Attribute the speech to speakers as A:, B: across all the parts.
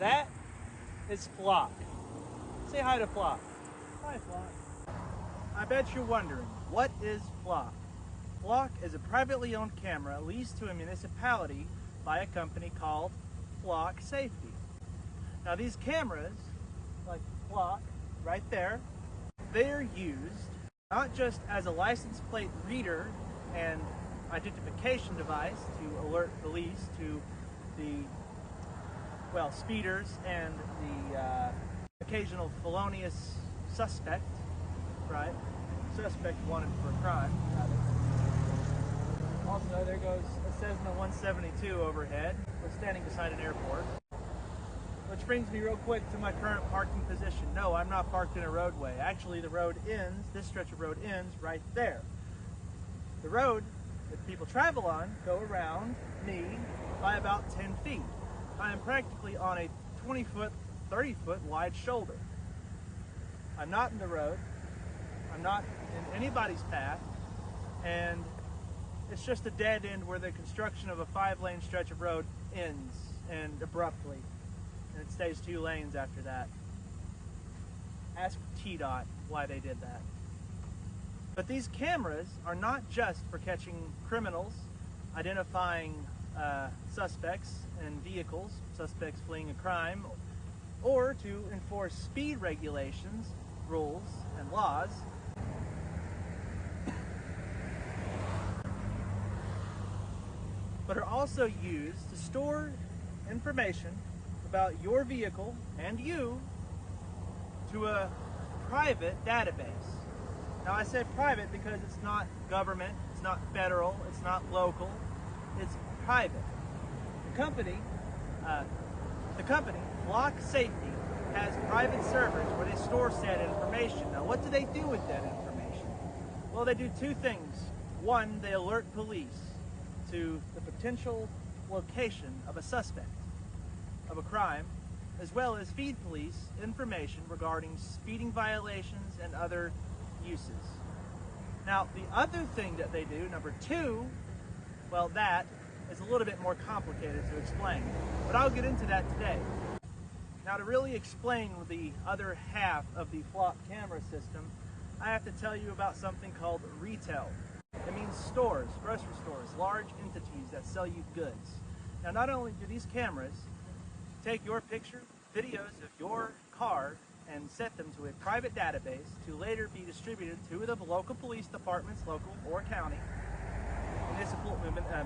A: That is Flock. Say hi to Flock.
B: Hi, Flock.
A: I bet you're wondering, what is Flock? Flock is a privately owned camera leased to a municipality by a company called Flock Safety. Now these cameras, like Flock, right there, they're used not just as a license plate reader and identification device to alert police to the, well, speeders and the occasional felonious suspect, right? Suspect wanted for a crime, rather. Also, there goes a Cessna 172 overhead. We're standing beside an airport. Which brings me real quick to my current parking position. No, I'm not parked in a roadway. Actually, the road ends, this stretch of road ends right there. The road that people travel on go around me by about 10 feet. I am practically on a 20-foot, 30-foot wide shoulder. I'm not in the road. I'm not in anybody's path. And it's just a dead end where the construction of a 5-lane stretch of road ends, and abruptly. And it stays 2 lanes after that. Ask TDOT why they did that. But these cameras are not just for catching criminals, identifying suspects and vehicles, suspects fleeing a crime, or to enforce speed regulations, rules, and laws. But are also used to store information about your vehicle and you to a private database. Now I say private because it's not government, it's not federal, it's not local, it's private. The company, Flock Safety, has private servers where they store said information. Now what do they do with that information? Well, they do 2 things. One, they alert police to the potential location of a suspect of a crime, as well as feed police information regarding speeding violations and other uses. Now, the other thing that they do, number 2, well, that is a little bit more complicated to explain, but I'll get into that today. Now, to really explain the other half of the Flock camera system, I have to tell you about something called retail. It means stores, grocery stores, large entities that sell you goods. Now, not only do these cameras take your picture, videos of your car, and set them to a private database to later be distributed to the local police departments, local or county,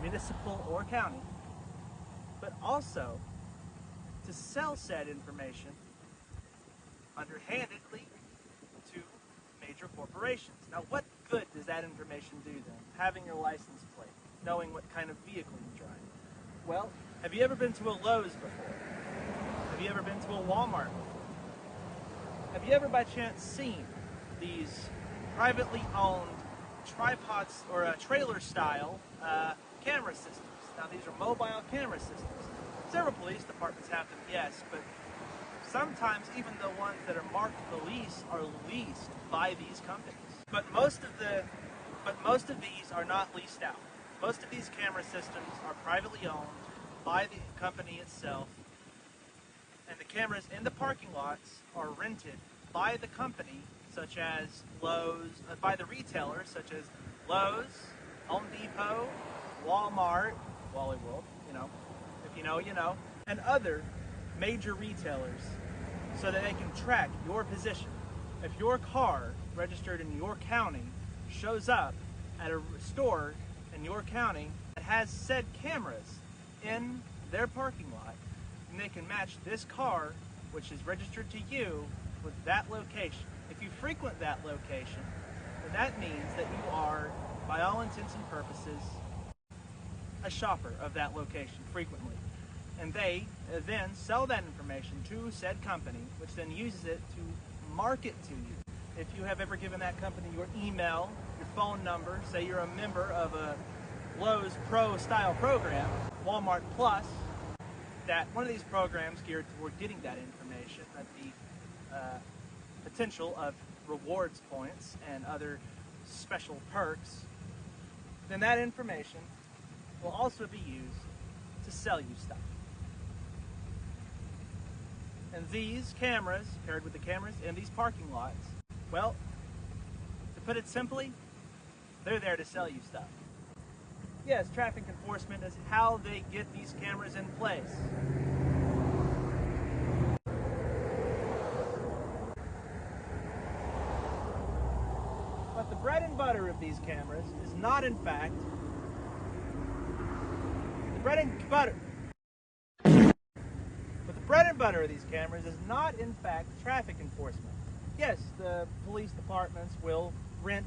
A: municipal or county, but also to sell said information underhandedly to major corporations. Now, what good does that information do then? Having your license plate, knowing what kind of vehicle you drive. Well, have you ever been to a Lowe's before? Have you ever been to a Walmart before? Have you ever by chance seen these privately owned tripods or trailer style camera systems? Now these are mobile camera systems. Several police departments have them, yes, but sometimes even the ones that are marked police are leased by these companies. But most of these are not leased out. Most of these camera systems are privately owned by the company itself, and the cameras in the parking lots are rented by the company, such as Lowe's, by the retailers such as Lowe's, Home Depot, Walmart, Wally World, you know, if you know, you know, and other major retailers, so that they can track your position. If your car registered in your county shows up at a store in your county that has said cameras in their parking lot, then they can match this car, which is registered to you, with that location. If you frequent that location, then that means that you are, by all intents and purposes, a shopper of that location frequently. And they then sell that information to said company, which then uses it to market to you. If you have ever given that company your email, your phone number, say you're a member of a Lowe's Pro style program, Walmart Plus, that one of these programs geared toward getting that information, that the potential of rewards points and other special perks, then that information will also be used to sell you stuff. And these cameras, paired with the cameras in these parking lots, well, to put it simply, they're there to sell you stuff. Yes, traffic enforcement is how they get these cameras in place. But the bread and butter of these cameras is not, in fact, the bread and butter of these cameras is not, in fact, traffic enforcement. Yes, the police departments will rent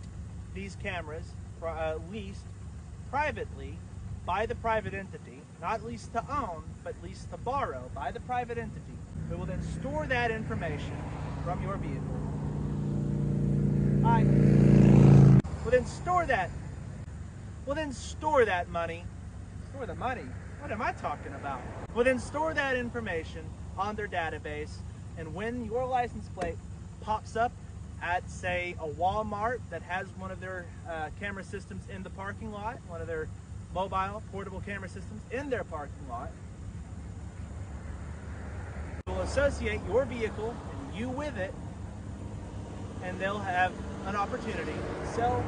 A: these cameras leased privately by the private entity, not leased to own, but leased to borrow by the private entity. They will then store that information from your vehicle. Will then store that. Will then store that money. Store the money? What am I talking about? Will then store that information on their database, and when your license plate pops up at, say, a Walmart that has one of their camera systems in the parking lot, one of their mobile portable camera systems in their parking lot, will associate your vehicle and you with it, and they'll have an opportunity to sell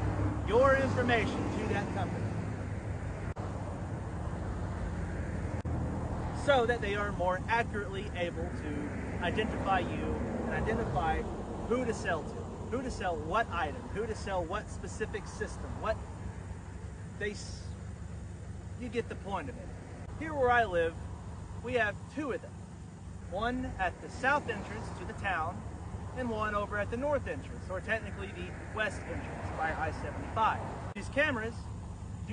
A: your information to that company so that they are more accurately able to identify you and identify who to sell to, who to sell what item, who to sell what specific system, you get the point of it. Here where I live, we have two of them. One at the south entrance to the town, and one over at the north entrance, or technically the west entrance by I-75. These cameras,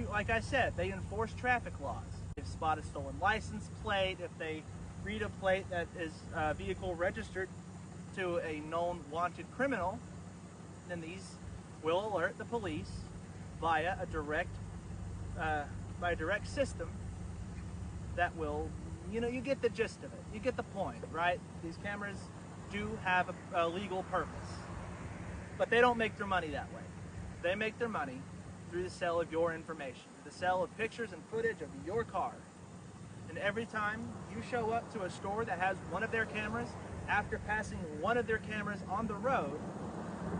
A: like I said, they enforce traffic laws. If they spot a stolen license plate, if they read a plate that is a vehicle registered to a known wanted criminal, then these will alert the police via a direct system that will, you get the gist of it. You get the point, right? These cameras do have a legal purpose, but they don't make their money that way. They make their money through the sale of your information, the sale of pictures and footage of your car. And every time you show up to a store that has one of their cameras, after passing one of their cameras on the road,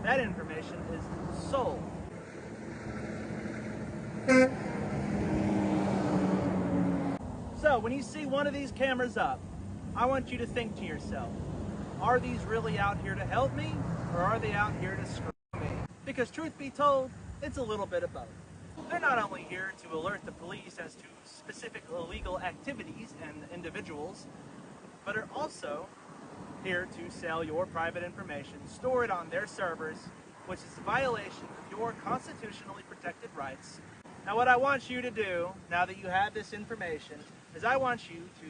A: that information is sold. So when you see one of these cameras up, I want you to think to yourself, are these really out here to help me, or are they out here to screw me? Because truth be told, it's a little bit of both. They're not only here to alert the police as to specific illegal activities and individuals, but are also here to sell your private information, store it on their servers, which is a violation of your constitutionally protected rights. Now what I want you to do, now that you have this information, is I want you to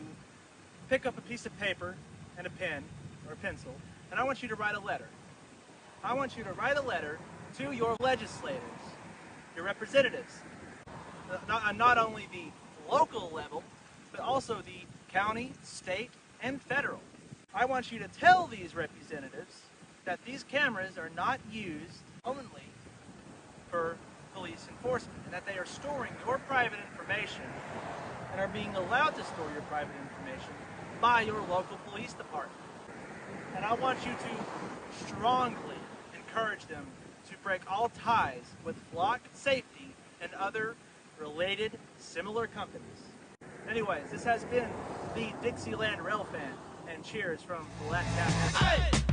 A: pick up a piece of paper and a pen or a pencil, and I want you to write a letter. I want you to write a letter to your legislators, your representatives, not only the local level, but also the county, state, and federal. I want you to tell these representatives that these cameras are not used only for police enforcement, and that they are storing your private information and are being allowed to store your private information by your local police department. And I want you to strongly encourage them to break all ties with Flock Safety and other related similar companies. Anyways, this has been the Dixieland Rail Fan, and cheers from Black Cat.